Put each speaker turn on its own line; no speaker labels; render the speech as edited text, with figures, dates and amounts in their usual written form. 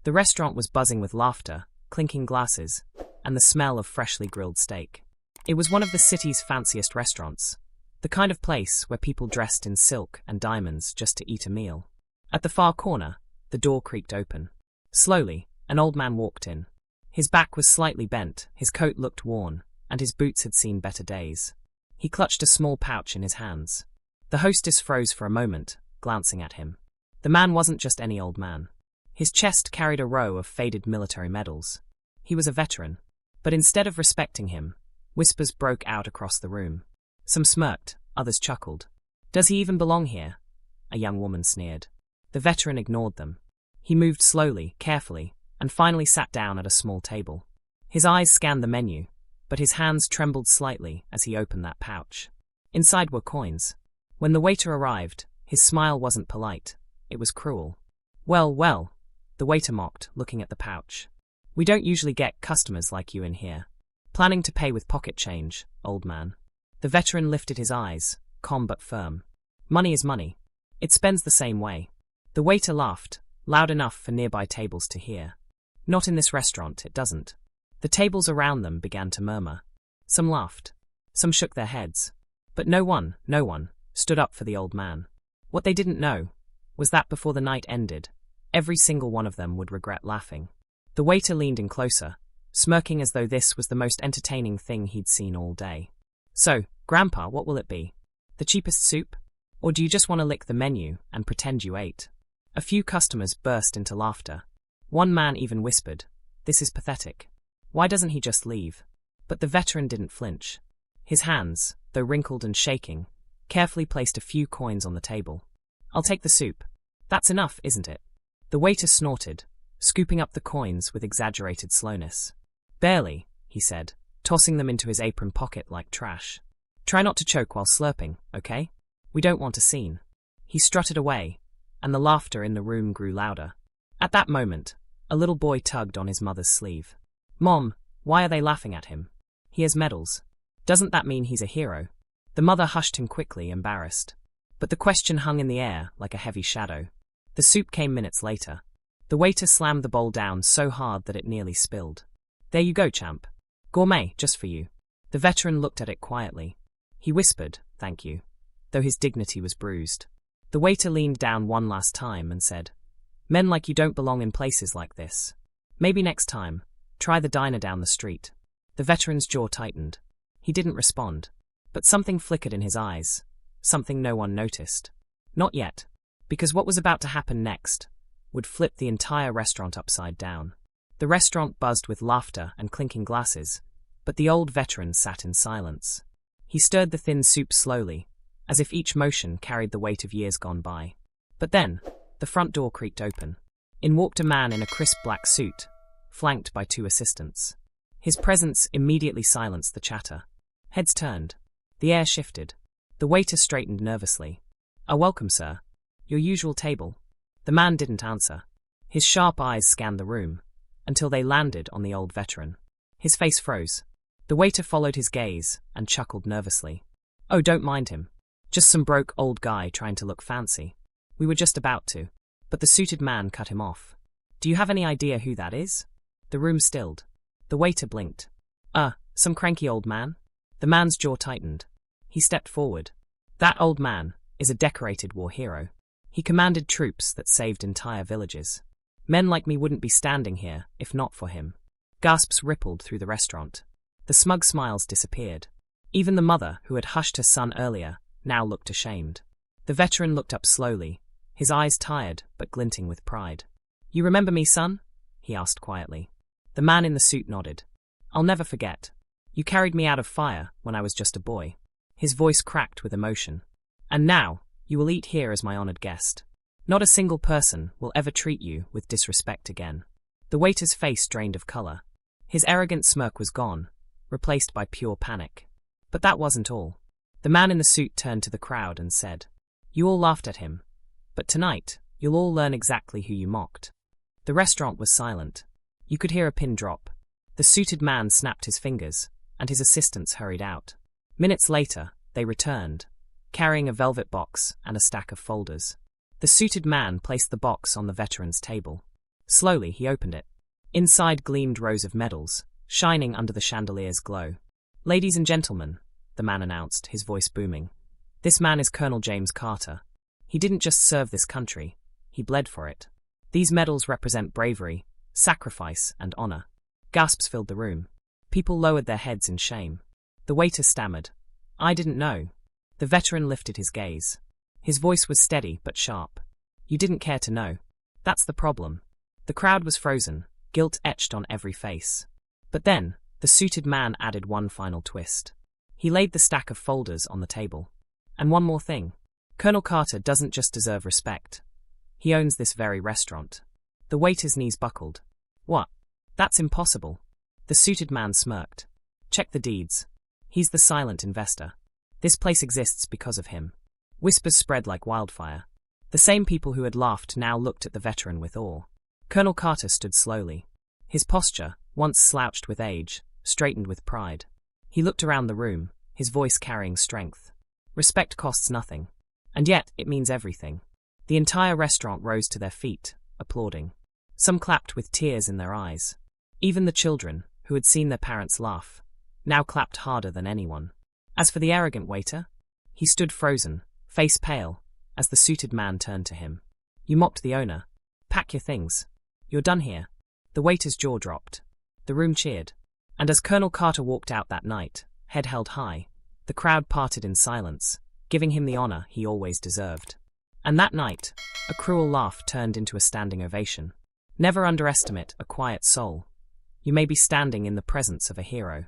The restaurant was buzzing with laughter, clinking glasses, and the smell of freshly grilled steak. It was one of the city's fanciest restaurants, the kind of place where people dressed in silk and diamonds just to eat a meal. At the far corner, the door creaked open. Slowly, an old man walked in. His back was slightly bent, his coat looked worn, and his boots had seen better days. He clutched a small pouch in his hands. The hostess froze for a moment, glancing at him. The man wasn't just any old man. His chest carried a row of faded military medals. He was a veteran. But instead of respecting him, whispers broke out across the room. Some smirked, others chuckled. "Does he even belong here?" a young woman sneered. The veteran ignored them. He moved slowly, carefully, and finally sat down at a small table. His eyes scanned the menu, but his hands trembled slightly as he opened that pouch. Inside were coins. When the waiter arrived, his smile wasn't polite, it was cruel. "Well, well," the waiter mocked, looking at the pouch. "We don't usually get customers like you in here. Planning to pay with pocket change, old man." The veteran lifted his eyes, calm but firm. "Money is money. It spends the same way." The waiter laughed, loud enough for nearby tables to hear. "Not in this restaurant, it doesn't." The tables around them began to murmur. Some laughed. Some shook their heads. But no one, stood up for the old man. What they didn't know was that before the night ended, every single one of them would regret laughing. The waiter leaned in closer, smirking as though this was the most entertaining thing he'd seen all day. "So, Grandpa, what will it be? The cheapest soup? Or do you just want to lick the menu and pretend you ate?" A few customers burst into laughter. One man even whispered, "This is pathetic. Why doesn't he just leave?" But the veteran didn't flinch. His hands, though wrinkled and shaking, carefully placed a few coins on the table. "I'll take the soup. That's enough, isn't it?" The waiter snorted, scooping up the coins with exaggerated slowness. "Barely," he said, tossing them into his apron pocket like trash. "Try not to choke while slurping, okay? We don't want a scene." He strutted away, and the laughter in the room grew louder. At that moment, a little boy tugged on his mother's sleeve. "Mom, why are they laughing at him? He has medals. Doesn't that mean he's a hero?" The mother hushed him quickly, embarrassed. But the question hung in the air like a heavy shadow. The soup came minutes later. The waiter slammed the bowl down so hard that it nearly spilled. "There you go, champ. Gourmet, just for you." The veteran looked at it quietly. He whispered, "Thank you," though his dignity was bruised. The waiter leaned down one last time and said, "Men like you don't belong in places like this. Maybe next time, try the diner down the street." The veteran's jaw tightened. He didn't respond. But something flickered in his eyes, something no one noticed. Not yet, because what was about to happen next would flip the entire restaurant upside down. The restaurant buzzed with laughter and clinking glasses, but the old veteran sat in silence. He stirred the thin soup slowly, as if each motion carried the weight of years gone by. But then, the front door creaked open. In walked a man in a crisp black suit, flanked by two assistants. His presence immediately silenced the chatter. Heads turned. The air shifted. The waiter straightened nervously. Welcome, sir. Your usual table." The man didn't answer. His sharp eyes scanned the room, until they landed on the old veteran. His face froze. The waiter followed his gaze and chuckled nervously. "Oh, don't mind him. Just some broke old guy trying to look fancy. We were just about to." But the suited man cut him off. "Do you have any idea who that is?" The room stilled. The waiter blinked. Some cranky old man?" The man's jaw tightened. He stepped forward. "That old man is a decorated war hero. He commanded troops that saved entire villages. Men like me wouldn't be standing here if not for him." Gasps rippled through the restaurant. The smug smiles disappeared. Even the mother, who had hushed her son earlier, now looked ashamed. The veteran looked up slowly, his eyes tired but glinting with pride. "You remember me, son?" he asked quietly. The man in the suit nodded. "I'll never forget. You carried me out of fire when I was just a boy." His voice cracked with emotion. "And now, you will eat here as my honored guest. Not a single person will ever treat you with disrespect again." The waiter's face drained of color. His arrogant smirk was gone, replaced by pure panic. But that wasn't all. The man in the suit turned to the crowd and said, "You all laughed at him. But tonight, you'll all learn exactly who you mocked." The restaurant was silent. You could hear a pin drop. The suited man snapped his fingers, and his assistants hurried out. Minutes later, they returned, carrying a velvet box and a stack of folders. The suited man placed the box on the veteran's table. Slowly, he opened it. Inside gleamed rows of medals, shining under the chandelier's glow. "Ladies and gentlemen," the man announced, his voice booming. "This man is Colonel James Carter. He didn't just serve this country, he bled for it. These medals represent bravery, sacrifice, and honor." Gasps filled the room. People lowered their heads in shame. The waiter stammered, "I didn't know." The veteran lifted his gaze. His voice was steady but sharp. "You didn't care to know. That's the problem." The crowd was frozen, guilt etched on every face. But then, the suited man added one final twist. He laid the stack of folders on the table. "And one more thing. Colonel Carter doesn't just deserve respect. He owns this very restaurant." The waiter's knees buckled. "What? That's impossible." The suited man smirked. "Check the deeds. He's the silent investor. This place exists because of him." Whispers spread like wildfire. The same people who had laughed now looked at the veteran with awe. Colonel Carter stood slowly. His posture, once slouched with age, straightened with pride. He looked around the room, his voice carrying strength. "Respect costs nothing. And yet, it means everything." The entire restaurant rose to their feet, applauding. Some clapped with tears in their eyes. Even the children, who had seen their parents laugh, now clapped harder than anyone. As for the arrogant waiter, he stood frozen, face pale, as the suited man turned to him. "You mocked the owner. Pack your things. You're done here." The waiter's jaw dropped. The room cheered. And as Colonel Carter walked out that night, head held high, the crowd parted in silence, giving him the honor he always deserved. And that night, a cruel laugh turned into a standing ovation. Never underestimate a quiet soul. You may be standing in the presence of a hero,